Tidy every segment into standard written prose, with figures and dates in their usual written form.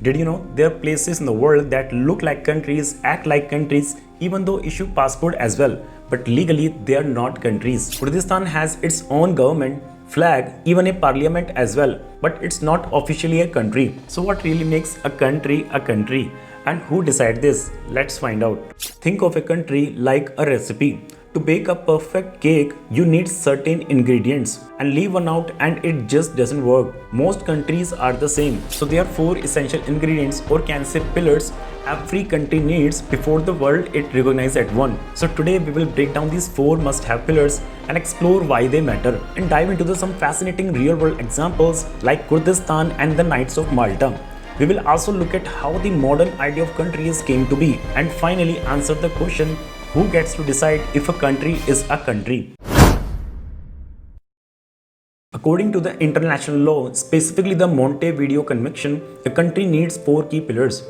Did you know there are places in the world that look like countries, act like countries, even though issue passport as well, but legally they are not countries. Kurdistan has its own government, flag, even a parliament as well, but it's not officially a country. So what really makes a country a country? And who decides this? Let's find out. Think of a country like a recipe. To bake a perfect cake, you need certain ingredients and leave one out and it just doesn't work. Most countries are the same. So there are 4 essential ingredients, or can say pillars, every country needs before the world it recognizes at one. So today we will break down these 4 must-have pillars and explore why they matter, and dive into some fascinating real-world examples like Kurdistan and the Knights of Malta. We will also look at how the modern idea of countries came to be, and finally answer the question, who gets to decide if a country is a country? According to the international law, specifically the Montevideo Convention, a country needs 4 key pillars.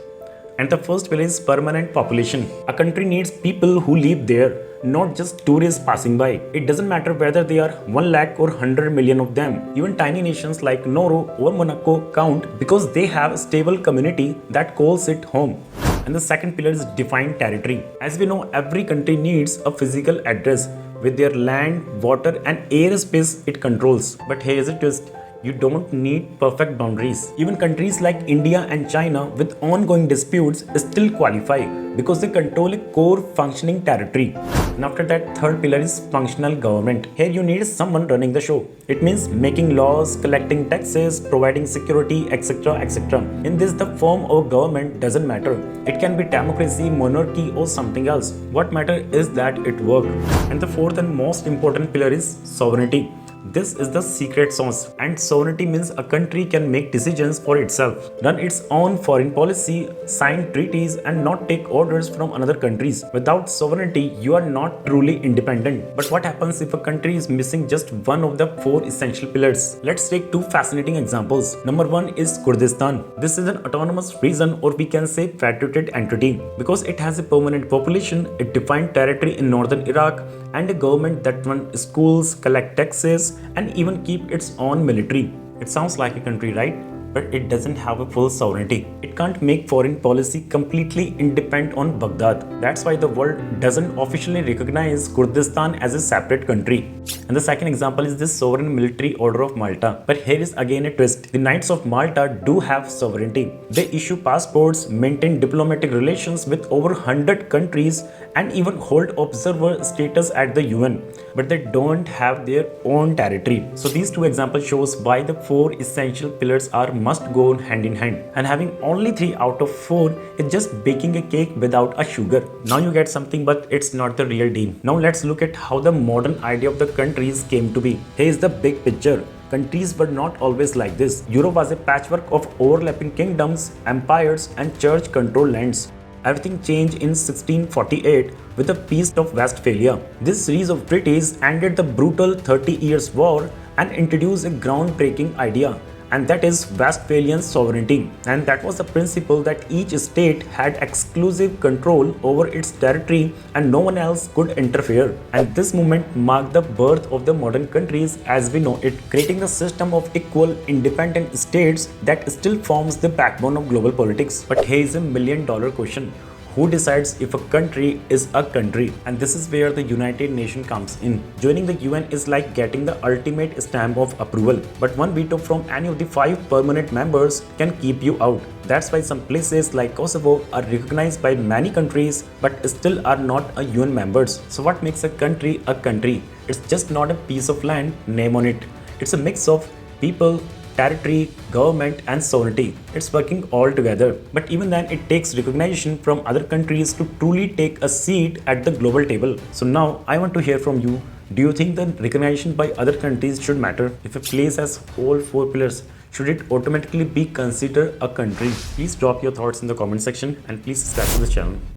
And the first pillar is permanent population. A country needs people who live there, not just tourists passing by. It doesn't matter whether they are 1 lakh or 100 million of them. Even tiny nations like Nauru or Monaco count because they have a stable community that calls it home. And the second pillar is defined territory. As we know, every country needs a physical address with their land, water and airspace it controls. But here is a twist. You don't need perfect boundaries. Even countries like India and China with ongoing disputes still qualify because they control a core functioning territory. And after that, third pillar is functional government. Here you need someone running the show. It means making laws, collecting taxes, providing security, etc. etc. In this, the form of government doesn't matter. It can be democracy, monarchy or something else. What matters is that it works. And the fourth and most important pillar is sovereignty. This is the secret sauce, and sovereignty means a country can make decisions for itself, run its own foreign policy, sign treaties and not take orders from another countries. Without sovereignty, you are not truly independent. But what happens if a country is missing just one of the 4 essential pillars? Let's take 2 fascinating examples. Number 1 is Kurdistan. This is an autonomous region, or we can say federated entity, because it has a permanent population, a defined territory in northern Iraq, and a government that runs schools, collect taxes, and even keep its own military. It sounds like a country, right? But it doesn't have a full sovereignty. It can't make foreign policy completely independent on Baghdad. That's why the world doesn't officially recognize Kurdistan as a separate country. And the second example is this sovereign military order of Malta. But here is again a twist. The Knights of Malta do have sovereignty. They issue passports, maintain diplomatic relations with over 100 countries, and even hold observer status at the UN. But they don't have their own territory. So these 2 examples shows why the 4 essential pillars are must go hand in hand, and having only 3 out of 4 is just baking a cake without a sugar. Now you get something, but it's not the real deal. Now let's look at how the modern idea of the countries came to be. Here is the big picture. Countries were not always like this. Europe was a patchwork of overlapping kingdoms, empires and church-controlled lands. Everything changed in 1648 with the Peace of Westphalia. This series of treaties ended the brutal 30 Years' War and introduced a groundbreaking idea, and that is Westphalian sovereignty. And that was the principle that each state had exclusive control over its territory and no one else could interfere. And this movement marked the birth of the modern countries as we know it, creating a system of equal, independent states that still forms the backbone of global politics. But here is a $1 million question. Who decides if a country is a country? And this is where the United Nations comes in. Joining the UN is like getting the ultimate stamp of approval. But one veto from any of the 5 permanent members can keep you out. That's why some places like Kosovo are recognized by many countries but still are not a UN members. So what makes a country a country? It's just not a piece of land, name on it. It's a mix of people, territory, government and sovereignty. It's working all together. But even then, it takes recognition from other countries to truly take a seat at the global table. So now I want to hear from you. Do you think that recognition by other countries should matter? If a place has all 4 pillars, should it automatically be considered a country? Please drop your thoughts in the comment section and please subscribe to the channel.